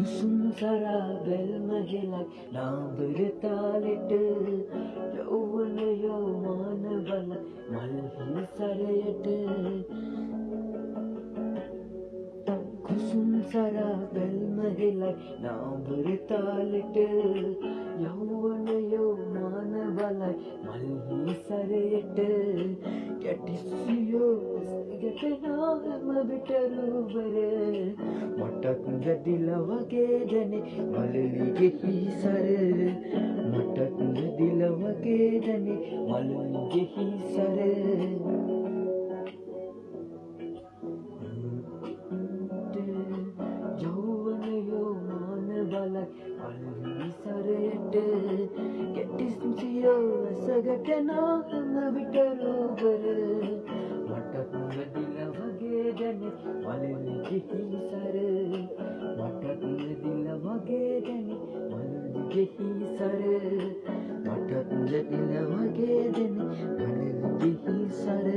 කුසුම් සරා බැල්මගෙලක් නාඹර තාලෙට යෞවනයෝ මාන බල මල් සරයට කුසුම් සරා බැල්මගෙලක් නාඹර තාලෙට යෞවනයෝ මාන බලයි මල් සරයට ගැටිසියෝ ගැටනාම විතරුවර මටක් ගැදිලා වගේ දැනේ මලලිගෙහි සර මටක් ගැදිලා වගේ දැනේ මලලිගෙහි සර යෞවනයෝ මාන බලයි මල් සරයට ගැටිසියෝ ගැටනාම විතරුවර මටක් ගැදිලා වගේ දැනේ මලලිගෙහි සර මටක් ගැදිලා වගේ දැනේ මලලිගෙහි සර මටක් ගැදිලා වගේ දැනේ මලලිගෙහි සර